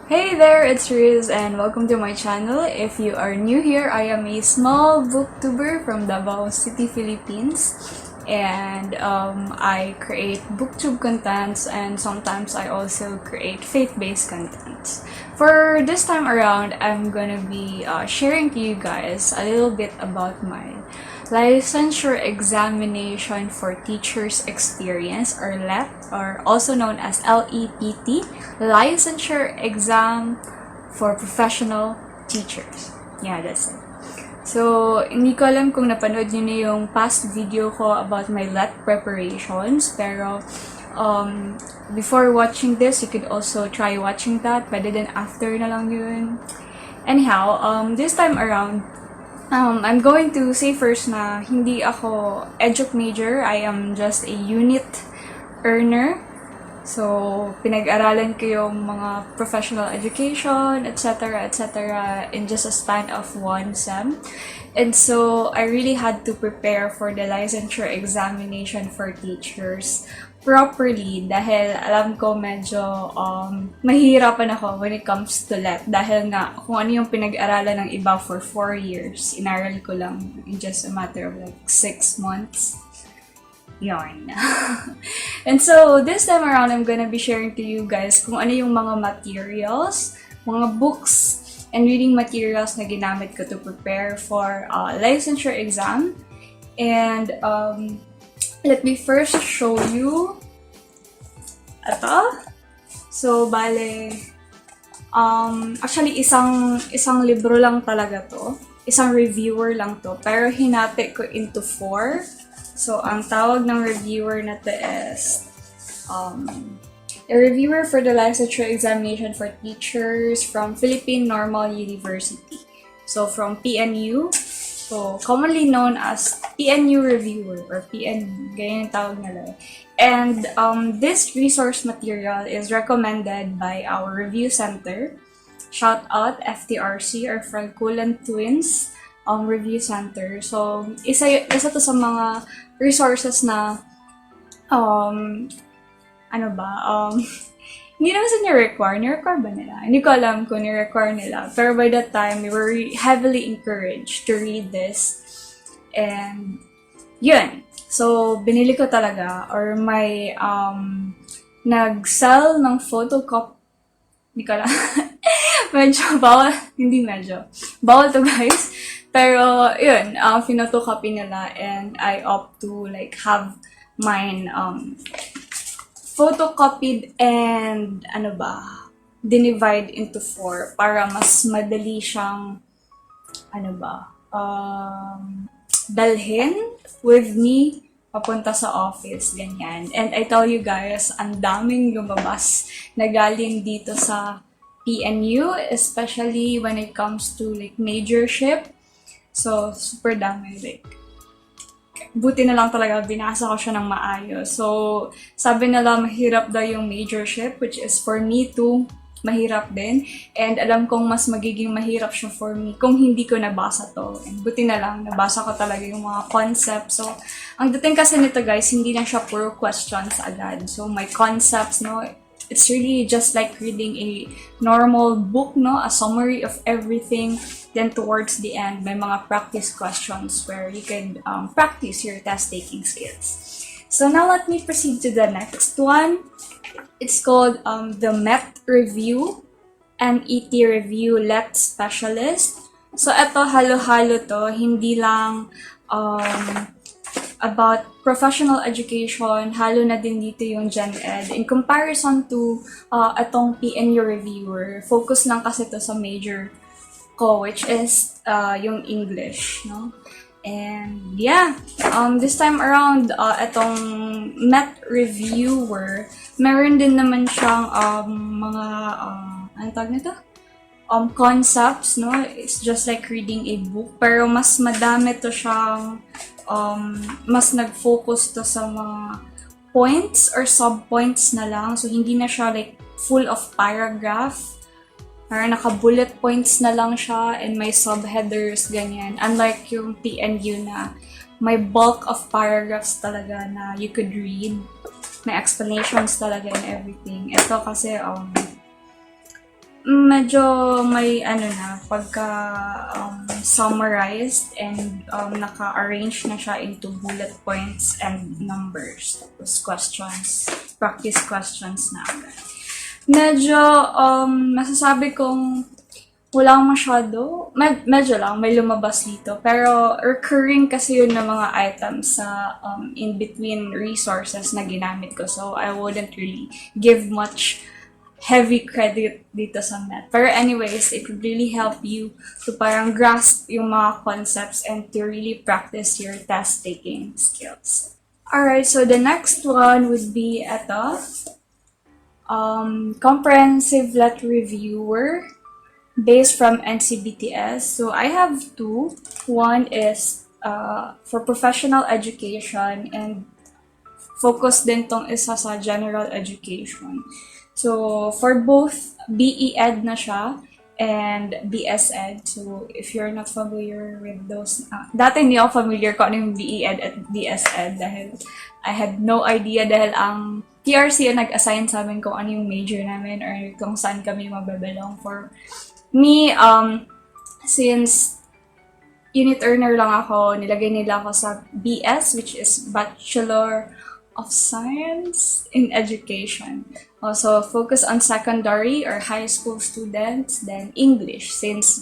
Hey there, it's Riz and welcome to my channel. If you are new here, I am a small booktuber from Davao City, Philippines. And I create booktube contents and sometimes I also create faith-based contents. For this time around, I'm gonna be sharing to you guys a little bit about my Licensure Examination for Teachers Experience, or LET, or also known as LEPT, Licensure Exam for Professional Teachers. Yeah, that's it. So, hindi ko alam kung napanood nyo na yung past video ko about my LET preparations, pero before watching this, you could also try watching that, pwede din after na lang yun. Anyhow, this time around, I'm going to say first na hindi ako edu major. I am just a unit earner. So, pinag-aralan ko yung mga professional education, etc., etc. in just a span of one sem. And so, I really had to prepare for the licensure examination for teachers properly dahil alam ko medyo mahihirapan ako when it comes to LET dahil nga kung ano yung pinag-aralan ng iba for 4 years, inaral ko lang in just a matter of like 6 months. Yarn. And so, this time around, I'm gonna be sharing to you guys kung ano yung mga materials, mga books, and reading materials na ginamit ko to prepare for licensure exam. And let me first show you ito. So, bale, actually, isang libro lang talaga to. Isang reviewer lang to. Pero hinati ko into 4. So, ang tawag ng reviewer na to is a reviewer for the licensure examination for teachers from Philippine Normal University. So, from PNU. So, commonly known as PNU reviewer or PNU. Ganyan yung tawag nila. And this resource material is recommended by our review center. Shout out FTRC or Frankulan Twins Review Center. So, isa to sa mga resources na hindi naman sa ni-require ba nila? Hindi ko alam kung ni-require nila. Pero by that time, we were heavily encouraged to read this. And, yun. So, binili ko talaga, or may nag-sell ng photocopy. Hindi ko alam. Medyo bawal. Hindi medyo. Bawal to, guys. Pero, yun. Pinotocopy nila and I opt to like have mine photocopied and dinivide into 4 para mas madali siyang dalhin with me papunta sa office, ganyan. And I tell you guys, ang daming lumabas na galing dito sa PNU, especially when it comes to like majorship. So, super dami, like, buti na lang talaga, binasa ko siya ng maayos. So, sabi nila mahirap daw yung majorship, which is for me too, mahirap din. And alam kong mas magiging mahirap siya for me kung hindi ko nabasa to. And buti na lang, nabasa ko talaga yung mga concepts. So, ang dating kasi nito guys, hindi na siya puro questions agad. So, my concepts, no, it's really just like reading a normal book, no, a summary of everything. Then towards the end, may mga practice questions where you can practice your test-taking skills. So now let me proceed to the next one. It's called the MET Review, MET Review LET Specialist. So ito, halo-halo to, hindi lang about professional education, halo na din dito yung Gen Ed. In comparison to itong PNU Reviewer, focus lang kasi to sa major ko, which is yung English, no? And yeah, this time around, itong MET Reviewer, meron din naman siyang mga, ano tawag nito? Concepts, no? It's just like reading a book, pero mas madami to siyang, mas nag-focus to sa mga points or sub-points na lang. So, hindi na siya like full of paragraph. Parang naka-bullet points na lang siya and may subheaders, ganyan. Unlike yung PNU na may bulk of paragraphs talaga na you could read. May explanations talaga and everything. Ito kasi, medyo may pagka summarized and naka-arrange na siya into bullet points and numbers. Tapos questions, practice questions na agad. Medyo masasabi kong walang masyado, medyo lang may lumabas dito, pero recurring kasi yun ng mga items sa in-between resources na ginamit ko, so I wouldn't really give much heavy credit dito sa math. Pero anyways, it would really help you to parang grasp yung mga concepts and to really practice your test-taking skills. Alright, so the next one would be ito, comprehensive letter reviewer based from NCBTS. So I have two. One is for professional education and focus din tong isa sa general education. So for both, BE Ed na siya and BS Ed. So if you're not familiar with those, dati hindi ako familiar kung ano yung BE Ed at BS Ed dahil I had no idea dahil ang PRC yung nag-assign sa amin kung ano yung major namin or kung saan kami mababelong. For me, since unit earner lang ako, nilagay nila ako sa BS, which is Bachelor of Science in Education. Also, focus on secondary or high school students, then English, since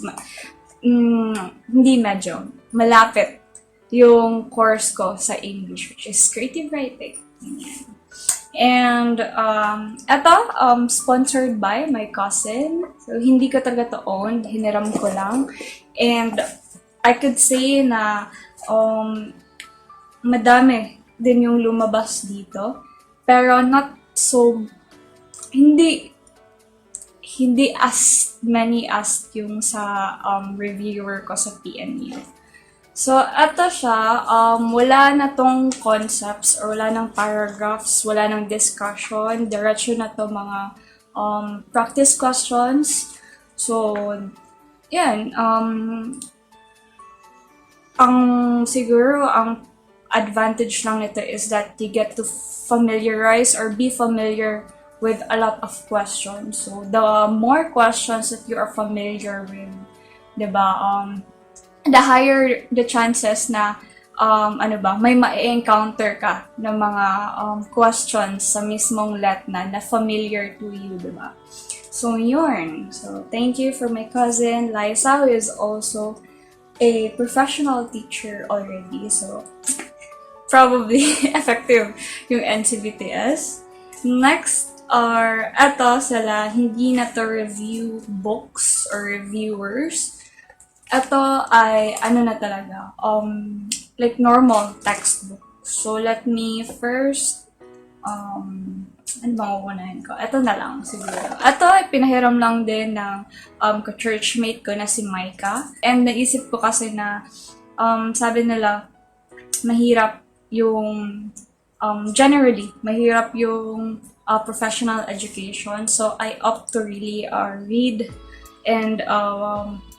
hindi medyo malapit yung course ko sa English, which is creative writing. And ito, sponsored by my cousin. So, hindi ko talaga to owned. Hiniram ko lang. And I could say na madami din yung lumabas dito. Pero not so, hindi as many as yung sa reviewer ko sa PNU. So, ito siya, wala na tong concepts or wala nang paragraphs, wala nang discussion. Diretso na to mga practice questions. So, yan. Siguro, ang advantage lang nito is that you get to familiarize or be familiar with a lot of questions. So, the more questions that you are familiar with, diba, the higher the chances na may ma-encounter ka ng mga questions sa mismong letna na familiar to you, diba? So, yun. So, thank you for my cousin, Liza, who is also a professional teacher already. So, probably effective yung NCBTS. Next are, eto sila, hindi na to review books or reviewers. Ito ay, na talaga, like normal textbook. So, let me first, ano bang uunahin ko? Ito na lang, siguro. Ito ay pinahiram lang din ng ka-churchmate ko na si Micah. And naisip ko kasi na, sabi nila, mahirap yung, generally, mahirap yung professional education. So, I opt to really read and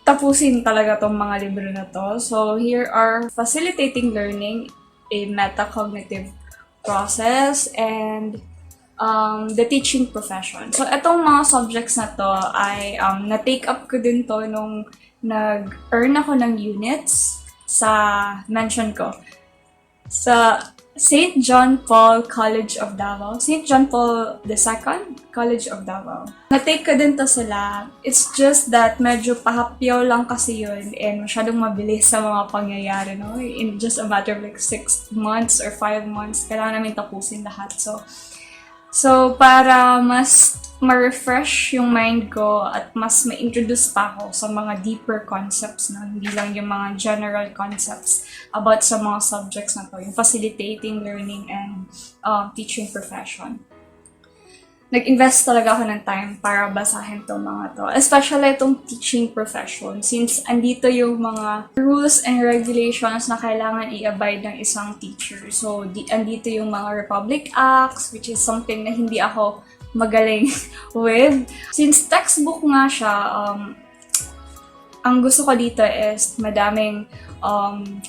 tapusin talaga tong mga libro na to. So, here are facilitating learning, a metacognitive process, and the teaching profession. So, itong mga subjects na to ay na-take up ko din to nung nag-earn ako ng units sa mention ko. Sa St. John Paul College of Davao. St. John Paul II College of Davao. Na-take ko din to sila. It's just that medyo pahapyaw lang kasi yun and masyadong mabilis sa mga pangyayari, no? In just a matter of like 6 months or 5 months, kailangan namin tapusin lahat. So para mas ma-refresh yung mind ko at mas ma-introduce pa ako sa mga deeper concepts na hindi lang yung mga general concepts about sa mga subjects na to, yung facilitating learning and teaching profession. Nag-invest talaga ako ng time para basahin tong mga to, especially itong teaching profession since andito yung mga rules and regulations na kailangan i-abide ng isang teacher. So, andito yung mga Republic Acts, which is something na hindi ako magaling with. Since textbook nga siya, ang gusto ko dito is madaming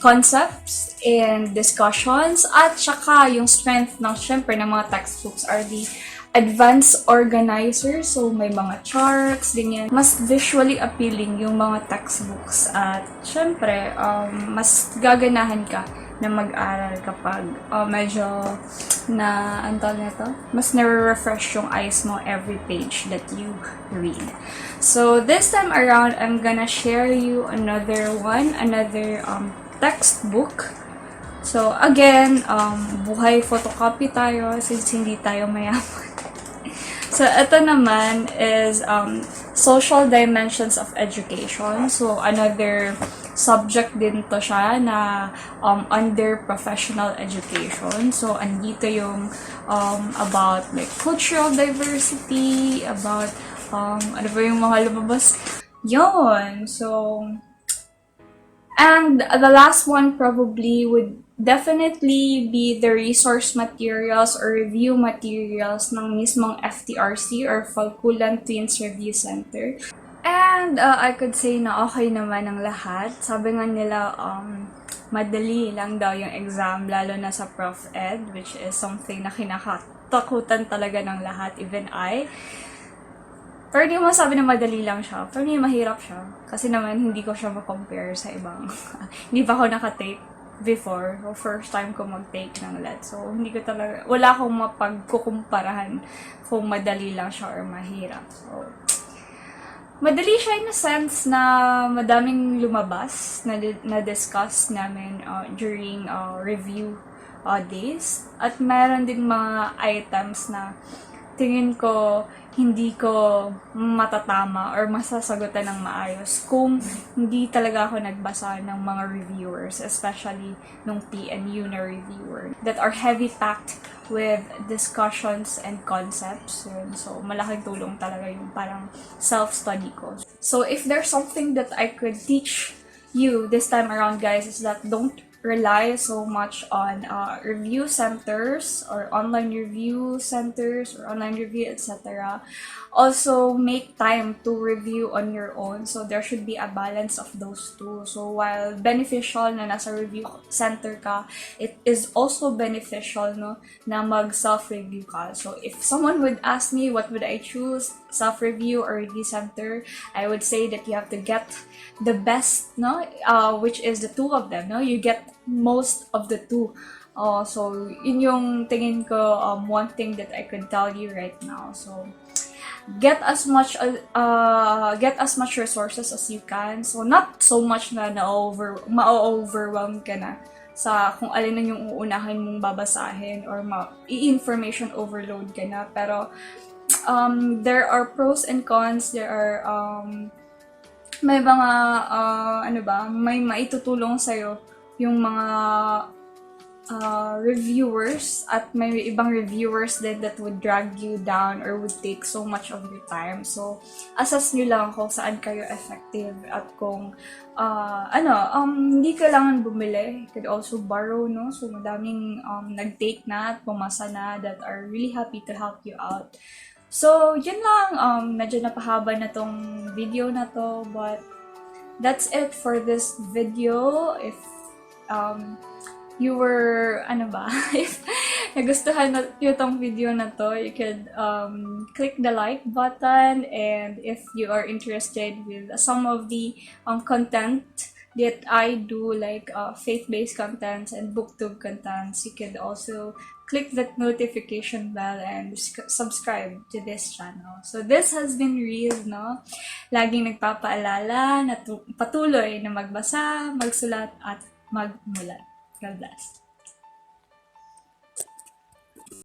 concepts and discussions at saka yung strength ng syempre ng mga textbooks are the advanced organizer. So, may mga charts, ganyan. Mas visually appealing yung mga textbooks. At, syempre, mas gaganahan ka na mag-aral kapag medyo mas nare-refresh yung eyes mo every page that you read. So, this time around, I'm gonna share you another textbook. So, again, buhay photocopy tayo since hindi tayo mayaman. So, ito naman is Social Dimensions of Education. So, another subject din to siya na under professional education. So, andito yung about like cultural diversity, about ano ba yung mga lumabas? Yun! So, and the last one probably would definitely be the resource materials or review materials ng mismong FTRC or Falkulan Twins Review Center. And I could say na okay naman ang lahat. Sabi nga nila, madali lang daw yung exam, lalo na sa Prof Ed, which is something na kinakatakutan talaga ng lahat, even I. Pero hindi mo sabi na madali lang siya. For me, mahirap siya. Kasi naman, hindi ko siya ma-compare sa ibang. Hindi pa ako nakatake before. So, first time ko mag-take ng LET. So, hindi ko talaga, wala akong mapagkukumparahan kung madali lang siya or mahirap. So, madali siya in a sense na madaming lumabas na discuss namin during review days. At meron din mga items na tingin ko hindi ko matatama or masasagutan ng maayos kung hindi talaga ako nagbasa ng mga reviewers, especially nung PNU na reviewer, that are heavy packed with discussions and concepts. So, malaking tulong talaga yung parang self-study ko. So, if there's something that I could teach you this time around, guys, is that don't rely so much on review centers or online review centers or online review, etc. Also, make time to review on your own. So, there should be a balance of those two. So, while beneficial na nasa review center ka, it is also beneficial no, na mag-self-review ka. So, if someone would ask me what would I choose, self-review or review center, I would say that you have to get the best, no, which is the two of them. No, you get most of the two. So, yun yung tingin ko one thing that I could tell you right now. So, get as much resources as you can. So, not so much na ma-overwhelm ka na sa kung alin na yung uunahin mong babasahin or i-information overload ka na. Pero, there are pros and cons. There are, may mga, may maitutulong sa'yo yung mga reviewers at may ibang reviewers din that would drag you down or would take so much of your time. So, assess nyo lang kung saan kayo effective at kung hindi kailangan bumili. You could also borrow, no? So, madaming nag-take na at pumasa na that are really happy to help you out. So, yun lang. Medyo napahaba na tong video na to, but that's it for this video. If you were, if nagustuhan nyo tong video na to, you could click the like button, and if you are interested with some of the content that I do, like faith-based contents and booktube contents, you could also click that notification bell and subscribe to this channel. So this has been Real, no? Laging nagpapaalala na patuloy na magbasa, magsulat at magmulat. God bless.